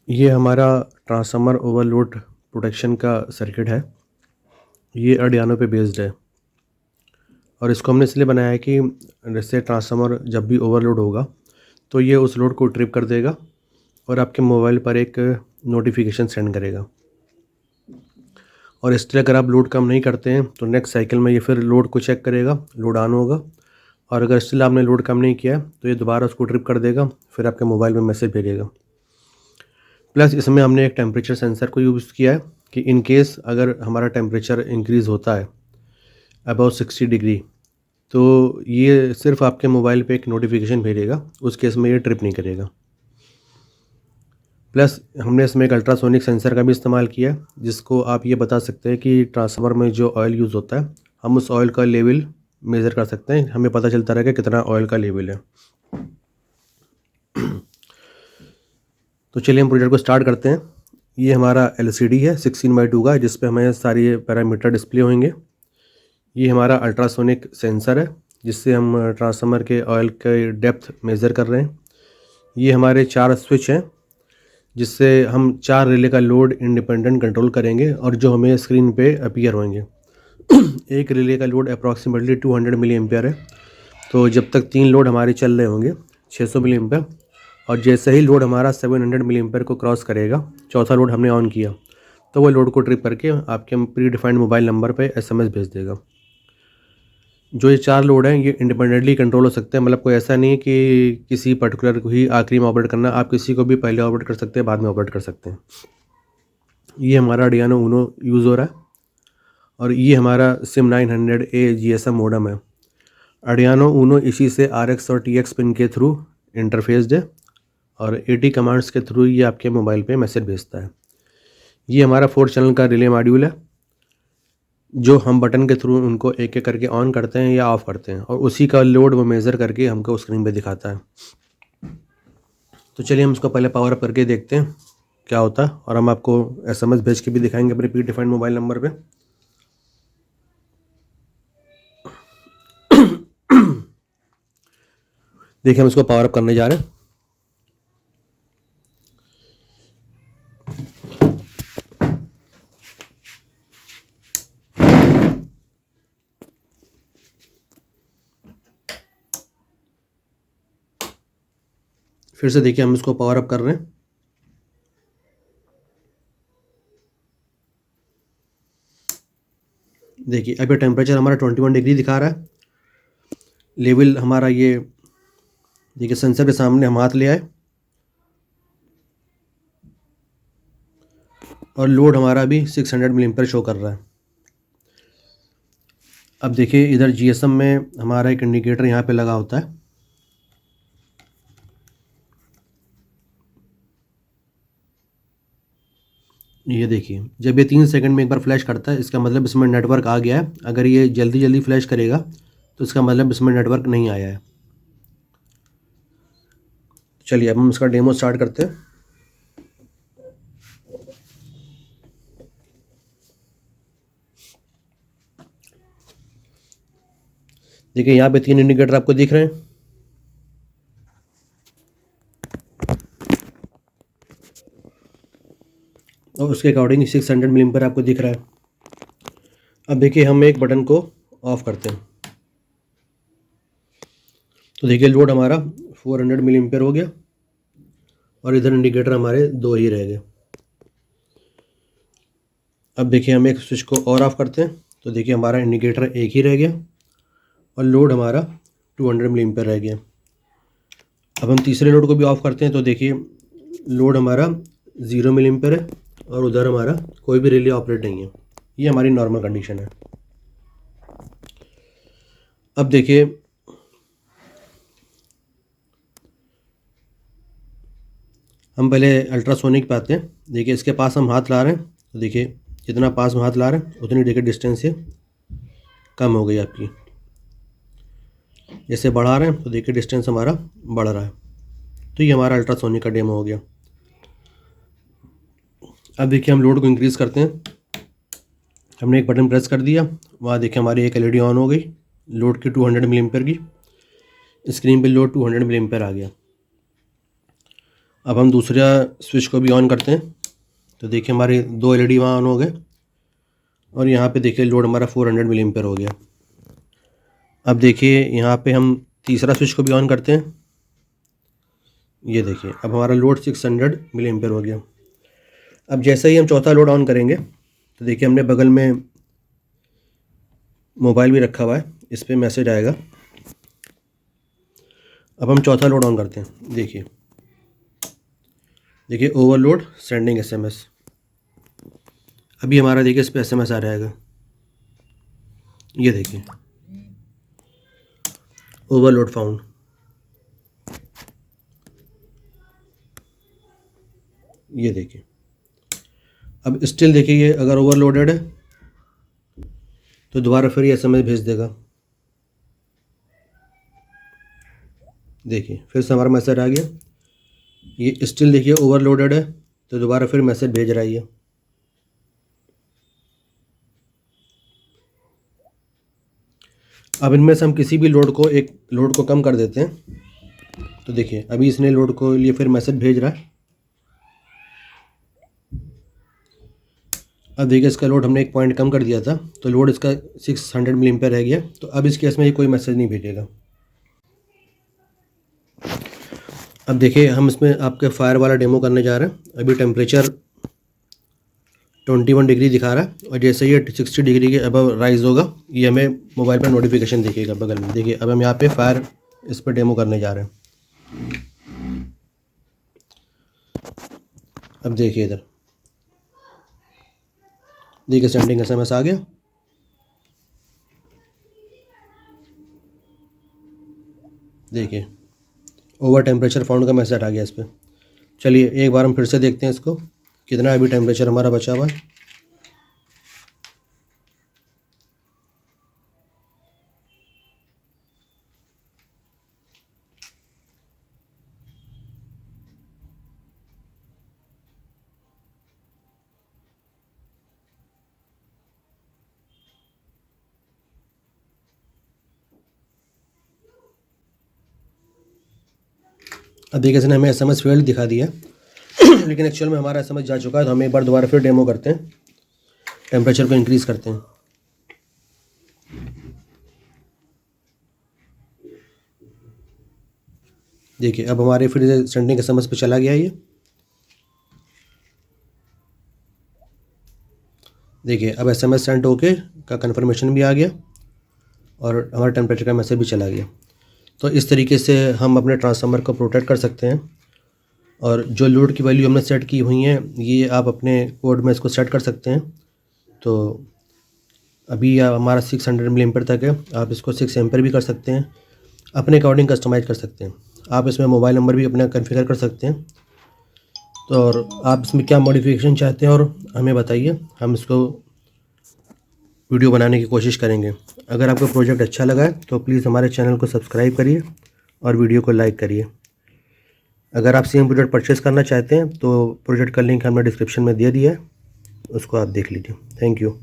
ये हमारा transformer overload protection का सर्किट है। ये अर्डियानो पे बेस्ड है और इसको हमने इसलिए बनाया है कि जैसे ट्रांसफॉर्मर जब भी ओवरलोड होगा तो ये उस लोड को ट्रिप कर देगा और आपके मोबाइल पर एक नोटिफिकेशन सेंड करेगा। और इसलिए अगर आप लोड कम नहीं करते हैं तो नेक्स्ट साइकिल में ये फिर लोड को चेक करेगा, लोड ऑन होगा, और अगर स्टिल आपने लोड कम नहीं किया है तो ये दोबारा उसको ट्रिप कर देगा, फिर आपके मोबाइल में मैसेज भेजेगा। प्लस इसमें हमने एक टेम्परेचर सेंसर को यूज़ किया है कि इन केस अगर हमारा टेम्परेचर इंक्रीज़ होता है अबाउट 60 डिग्री तो ये सिर्फ आपके मोबाइल पे एक नोटिफिकेशन भेजेगा, उस केस में ये ट्रिप नहीं करेगा। प्लस हमने इसमें एक अल्ट्रासोनिक सेंसर का भी इस्तेमाल किया है जिसको आप ये बता सकते हैं कि ट्रांसफार्मर में जो ऑयल यूज़ होता है हम उस ऑयल का लेवल मेज़र कर सकते हैं, हमें पता चलता रहेगा कितना ऑयल का लेवल है। तो चलिए हम प्रोजेक्ट को स्टार्ट करते हैं। ये हमारा LCD है 16:2 का, जिस पे हमें सारी पैरामीटर डिस्प्ले होंगे। ये हमारा अल्ट्रासोनिक सेंसर है जिससे हम ट्रांसफार्मर के ऑयल के डेप्थ मेज़र कर रहे हैं। ये हमारे 4 स्विच हैं जिससे हम 4 रिले का लोड इंडिपेंडेंट कंट्रोल करेंगे और जो हमें स्क्रीन पे अपीयर होंगे। एक रिले का लोड अप्रॉक्सीमेटली 200 मिली एम्पियर है, तो जब तक 3 लोड हमारे चल रहे होंगे 600 मिली एम्पियर, और जैसे ही लोड हमारा 700 मिली एम्पियर को क्रॉस करेगा, चौथा लोड हमने ऑन किया, तो वो लोड को ट्रिप करके आपके प्री डिफाइंड मोबाइल नंबर पे SMS भेज देगा। जो ये 4 लोड हैं ये इंडिपेंडेंटली कंट्रोल हो सकते हैं, मतलब कोई ऐसा नहीं है कि किसी पर्टिकुलर को ही आखिरी में ऑपरेट करना, आप किसी को भी पहले ऑपरेट कर सकते हैं, बाद में ऑपरेट कर सकते हैं। ये हमारा Arduino Uno यूज़ हो रहा है और ये हमारा SIM900A GSM मॉडेम है। Arduino Uno इसी से RX और TX पिन के थ्रू इंटरफेस्ड है और 80 कमांड्स के थ्रू ये आपके मोबाइल पे मैसेज भेजता है। ये हमारा 4 चैनल का रिले मॉड्यूल है जो हम बटन के थ्रू उनको एक एक करके ऑन करते हैं या ऑफ़ करते हैं और उसी का लोड वो मेज़र करके हमको स्क्रीन पे दिखाता है। तो चलिए हम इसको पहले पावर अप करके देखते हैं क्या होता है और हम आपको SMS भेज के भी दिखाएंगे अपने प्री डिफाइंड मोबाइल नंबर पे। देखिए हम इसको पावर अप करने जा रहे हैं। फिर से देखिए हम इसको पावर अप कर रहे हैं। देखिए अभी टेम्परेचर हमारा 21 डिग्री दिखा रहा है। लेवल हमारा ये देखिए सेंसर के सामने हम हाथ ले आए और लोड हमारा भी 600 मिली एम्पियर शो कर रहा है। अब देखिए इधर GSM में हमारा एक इंडिकेटर यहाँ पे लगा होता है। ये देखिए जब ये 3 सेकंड में एक बार फ्लैश करता है इसका मतलब इसमें नेटवर्क आ गया है। अगर ये जल्दी जल्दी फ्लैश करेगा तो इसका मतलब इसमें नेटवर्क नहीं आया है। चलिए अब हम इसका डेमो स्टार्ट करते हैं। देखिए यहाँ पे 3 इंडिकेटर आपको दिख रहे हैं। और उसके अकॉर्डिंग 600 मिली एम्पियर आपको दिख रहा है। अब देखिए हम एक बटन को ऑफ करते हैं तो देखिए लोड हमारा 400 मिली एम्पियर हो गया और इधर इंडिकेटर हमारे 2 ही रह गए। अब देखिए हम एक स्विच को और ऑफ करते हैं तो देखिए हमारा इंडिकेटर एक ही रह गया और लोड हमारा 200 मिली एम्पियर रह गया। अब हम तीसरे लोड को भी ऑफ करते हैं तो देखिए लोड हमारा 0 मिली एम्पियर है और उधर हमारा कोई भी रिले ऑपरेट नहीं है। ये हमारी नॉर्मल कंडीशन है। अब देखिए हम पहले अल्ट्रासोनिक पे आते हैं। देखिए इसके पास हम हाथ ला रहे हैं तो देखिए जितना पास में हाथ ला रहे हैं उतनी देखिए डिस्टेंस से कम हो गई आपकी। जैसे बढ़ा रहे हैं तो देखिए डिस्टेंस हमारा बढ़ रहा है। तो ये हमारा अल्ट्रासोनिक का डेमो हो गया। अब देखिए हम लोड को इंक्रीज़ करते हैं। हमने एक बटन प्रेस कर दिया, वहाँ देखिए हमारी एक LED ऑन हो गई लोड की 200 मिली एम्पियर की। स्क्रीन पे लोड 200 मिली एम्पियर आ गया। अब हम दूसरा स्विच को भी ऑन करते हैं। तो देखिए हमारे 2 LED वहाँ ऑन हो गए और यहाँ पे देखिए लोड हमारा 400 मिली एम्पेयर हो गया। अब देखिए यहाँ पे हम तीसरा स्विच को भी ऑन करते हैं। ये देखिए अब हमारा लोड 600 मिली एम्पेयर हो गया। अब जैसे ही हम चौथा लोड ऑन करेंगे तो देखिए हमने बगल में मोबाइल भी रखा हुआ है, इस पर मैसेज आएगा। अब हम चौथा लोड ऑन करते हैं। देखिए ओवरलोड सेंडिंग SMS। अभी हमारा देखिए इस पर SMS आ जाएगा। ये देखिए ओवरलोड फाउंड। ये देखिए अब स्टिल देखिए ये अगर ओवरलोडेड है तो दोबारा फिर ये SMS भेज देगा। देखिए फिर से हमारा मैसेज आ गया। ये स्टिल देखिए ओवरलोडेड है तो दोबारा फिर मैसेज भेज रहा है ये। अब इनमें से हम किसी भी एक लोड को कम कर देते हैं। तो देखिए अभी इसने लोड को लिए फिर मैसेज भेज रहा है। अब देखिए इसका लोड हमने 1 पॉइंट कम कर दिया था तो लोड इसका 600 मिली एम्पेयर रह गया। तो अब इस केस में ये कोई मैसेज नहीं भेजेगा। अब देखिए हम इसमें आपके फायर वाला डेमो करने जा रहे हैं। अभी टेम्परेचर 21 डिग्री दिखा रहा है और जैसे ये 60 डिग्री के अबव राइज होगा ये हमें मोबाइल पर नोटिफिकेशन दिखेगा बगल में। देखिए अब हम यहाँ पे फायर इस पर डेमो करने जा रहे हैं। अब देखिए इधर देखिए सेंडिंग SMS आ गया। देखिए ओवर टेम्परेचर फाउंड का मैसेज आ गया इस पर। चलिए एक बार हम फिर से देखते हैं इसको कितना अभी टेम्परेचर हमारा बचा हुआ है। अब देखिए इसने हमें SMS फेल्ड दिखा दिया लेकिन एक्चुअल में हमारा SMS जा चुका है। तो हम एक बार दोबारा फिर डेमो करते हैं, टेम्परेचर को इंक्रीज़ करते हैं। देखिए अब हमारे फिर सेंडिंग SMS पे चला गया ये। देखिए अब SMS सेंड होके का कन्फर्मेशन भी आ गया और हमारा टेम्परेचर का मैसेज भी चला गया। तो इस तरीके से हम अपने ट्रांसफार्मर को प्रोटेक्ट कर सकते हैं। और जो लोड की वैल्यू हमने सेट की हुई हैं ये आप अपने कोड में इसको सेट कर सकते हैं। तो अभी हमारा 600 मिली एम्पेयर तक है, आप इसको 6 एम्पेयर भी कर सकते हैं, अपने अकॉर्डिंग कस्टमाइज़ कर सकते हैं। आप इसमें मोबाइल नंबर भी अपना कॉन्फ़िगर कर सकते हैं। तो और आप इसमें क्या मॉडिफिकेशन चाहते हैं और हमें बताइए, हम इसको वीडियो बनाने की कोशिश करेंगे। अगर आपको प्रोजेक्ट अच्छा लगा है तो प्लीज़ हमारे चैनल को सब्सक्राइब करिए और वीडियो को लाइक करिए। अगर आप सेम प्रोजेक्ट परचेज़ करना चाहते हैं तो प्रोजेक्ट का लिंक हमने डिस्क्रिप्शन में दे दिया है, उसको आप देख लीजिए। Thank you.